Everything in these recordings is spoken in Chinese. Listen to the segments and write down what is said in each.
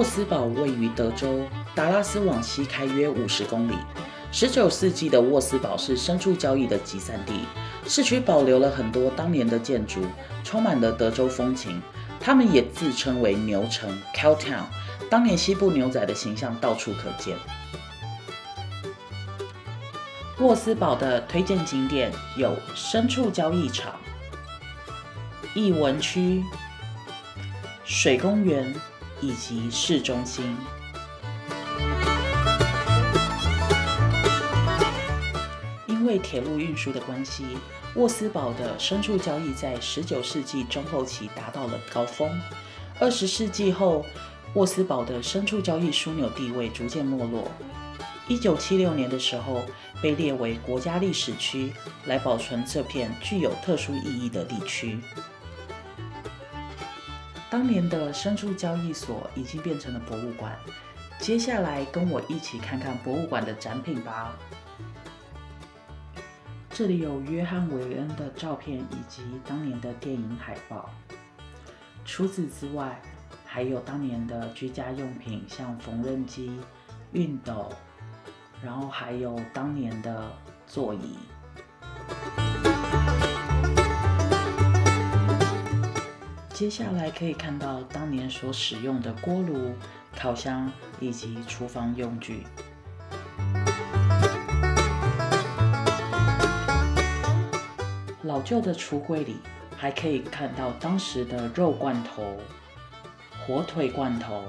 沃斯堡位于德州，达拉斯往西开约50公里。19世纪的沃斯堡是牲畜交易的集散地，市区保留了很多当年的建筑，充满了德州风情。他们也自称为牛城 （Cow Town）。当年西部牛仔的形象到处可见。沃斯堡的推荐景点有牲畜交易场、艺文区、水公园以及市中心。因为铁路运输的关系，沃斯堡的牲畜交易在19世纪中后期达到了高峰。20世纪后，沃斯堡的牲畜交易枢纽地位逐渐没落。1976年的时候，被列为国家历史区，来保存这片具有特殊意义的地区。当年的牲畜交易所已经变成了博物馆，接下来跟我一起看看博物馆的展品吧。这里有约翰·韦恩的照片以及当年的电影海报。除此之外，还有当年的居家用品，像缝纫机、熨斗，然后还有当年的座椅。接下来可以看到当年所使用的锅炉、烤箱以及厨房用具。老旧的橱柜里还可以看到当时的肉罐头、火腿罐头，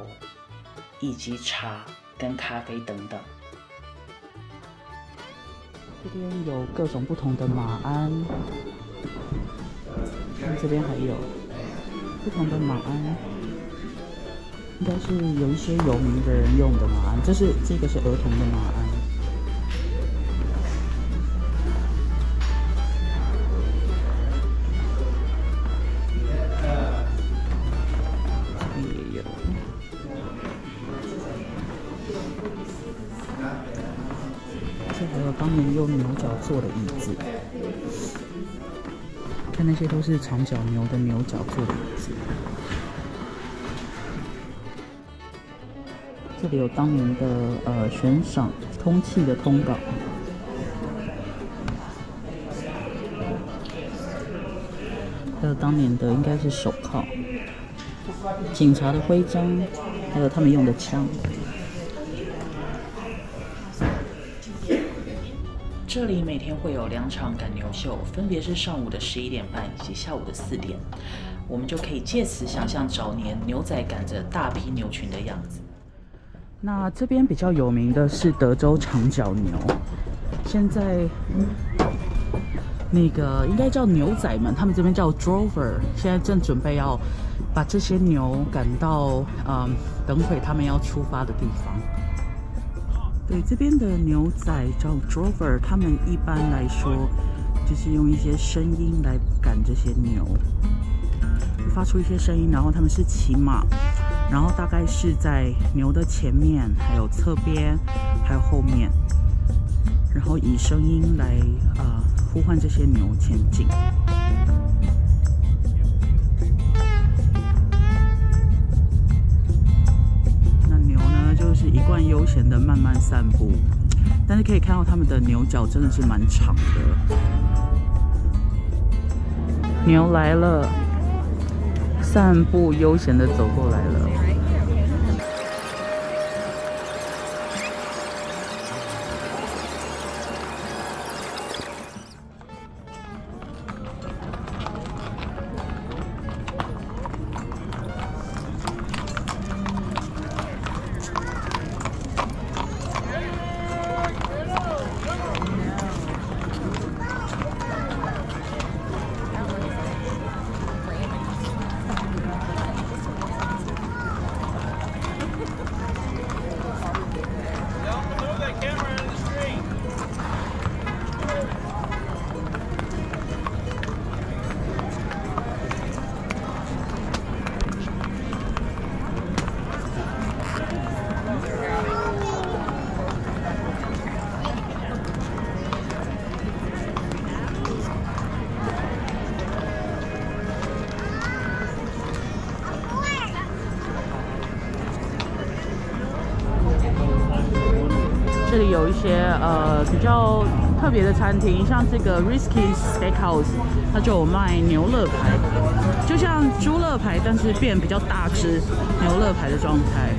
以及茶跟咖啡等等。这边有各种不同的马鞍，这边还有不同的马鞍，应该是有一些有名的人用的马鞍。这个是儿童的马鞍。还有当年用牛角做的椅子，看那些都是长角牛的牛角做的椅子。这里有当年的悬赏通气的通道，还有当年的应该是手铐、警察的徽章，还有他们用的枪。这里每天会有2场赶牛秀，分别是上午的11点半以及下午的4点。我们就可以借此想象早年牛仔赶着大批牛群的样子。那这边比较有名的是德州长角牛，现在那个应该叫牛仔们，他们这边叫 drover， 现在正准备要把这些牛赶到等会他们要出发的地方。对，这边的牛仔叫 drover， 他们一般来说就是用一些声音来赶这些牛，就发出一些声音，然后他们是骑马，然后大概是在牛的前面、还有侧边、还有后面，然后以声音来呼唤这些牛前进。就是一贯悠闲的慢慢散步，但是可以看到他们的牛角真的是蛮长的。牛来了，散步悠闲的走过来了。有一些比较特别的餐厅，像这个 Risky Steakhouse， 它就有卖牛肋排，就像猪肋排，但是变比较大只牛肋排的状态。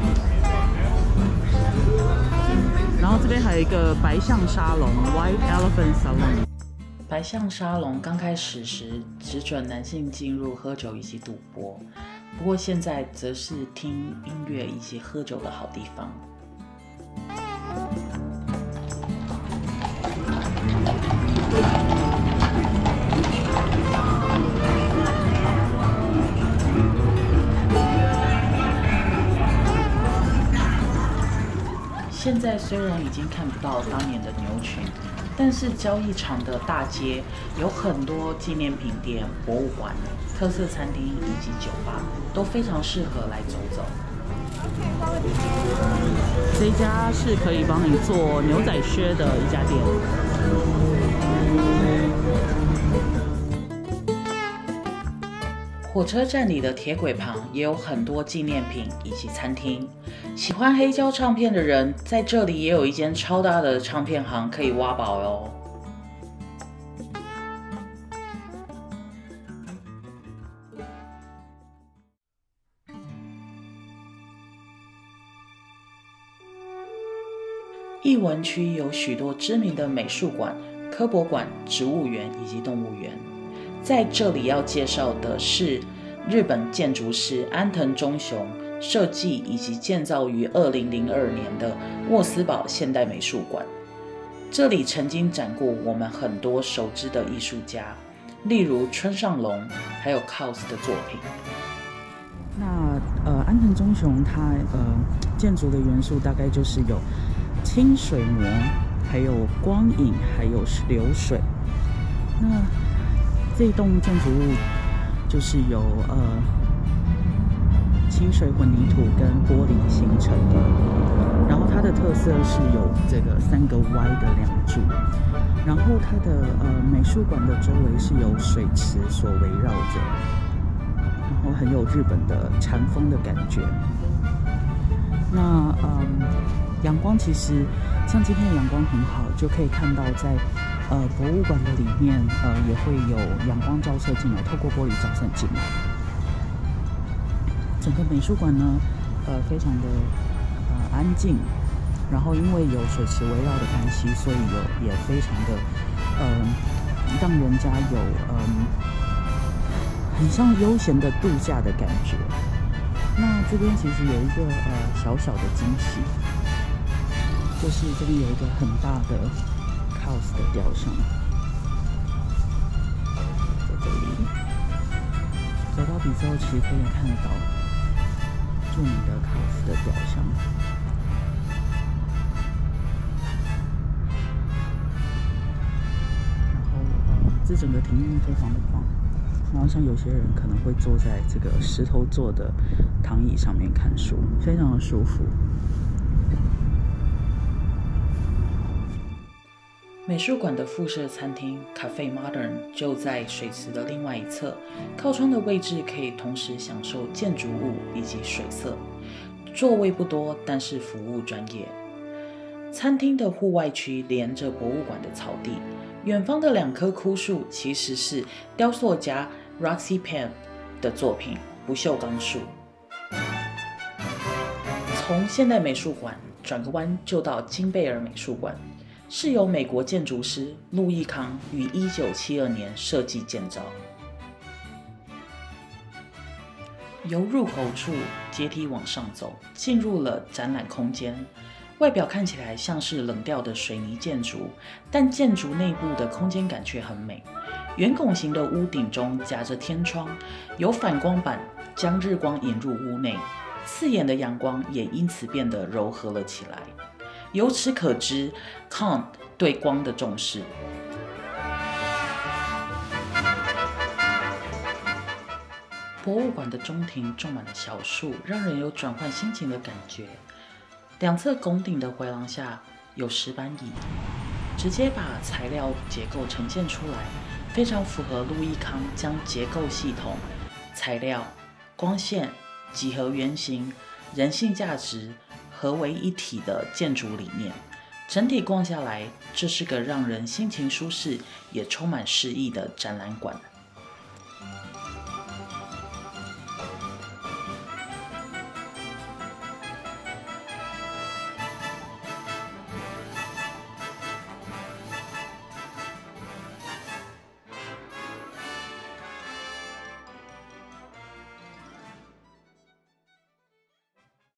然后这边还有一个白象沙龙 （White Elephant Salon）。白象沙龙刚开始时只准男性进入喝酒以及赌博，不过现在则是听音乐以及喝酒的好地方。现在虽然已经看不到当年的牛群，但是交易场的大街有很多纪念品店、博物馆、特色餐厅以及酒吧，都非常适合来走走。这一家是可以帮你做牛仔靴的一家店。火车站里的铁轨旁也有很多纪念品以及餐厅。喜欢黑胶唱片的人，在这里也有一间超大的唱片行可以挖宝哟。艺文区有许多知名的美术馆、科博馆、植物园以及动物园。在这里要介绍的是日本建筑师安藤忠雄设计以及建造于2002年的沃斯堡现代美术馆。这里曾经展过我们很多熟知的艺术家，例如村上隆，还有 KAWS 的作品。那安藤忠雄他建筑的元素大概就是有清水模，还有光影，还有流水。那这栋建筑物就是由清水混凝土跟玻璃形成的，然后它的特色是有这个3个歪的梁柱，然后它的美术馆的周围是由水池所围绕着，然后很有日本的禅风的感觉。那阳光其实像今天的阳光很好，就可以看到在博物馆的里面也会有阳光照射进来，透过玻璃照射进来。整个美术馆呢非常的安静，然后因为有水池围绕的关系，所以也非常的让人家有很像悠闲的度假的感觉。那这边其实有一个小小的惊喜，就是这边有一个很大的 KAWS 的雕像，在这里走到底之后，其实可以看得到著名的 KAWS 的雕像。然后这整个庭院非常的棒，然后像有些人可能会坐在这个石头做的躺椅上面看书，非常的舒服。美术馆的附设餐厅 Cafe Modern 就在水池的另外一侧，靠窗的位置可以同时享受建筑物以及水色。座位不多，但是服务专业。餐厅的户外区连着博物馆的草地，远方的2棵枯树其实是雕塑家 Roxy Pen 的作品不锈钢树。从现代美术馆转个弯就到金贝尔美术馆，是由美国建筑师路易康于1972年设计建造。由入口处阶梯往上走，进入了展览空间。外表看起来像是冷调的水泥建筑，但建筑内部的空间感却很美。圆拱形的屋顶中夹着天窗，有反光板将日光引入屋内，刺眼的阳光也因此变得柔和了起来。由此可知 Kahn 对光的重视。博物馆的中庭种满了小树，让人有转换心情的感觉。2侧拱顶的回廊下有石板椅，直接把材料结构呈现出来，非常符合路易康将结构系统、材料、光线、几何原型、人性价值合为一体的建筑理念。整体逛下来，这是个让人心情舒适也充满诗意的展览馆。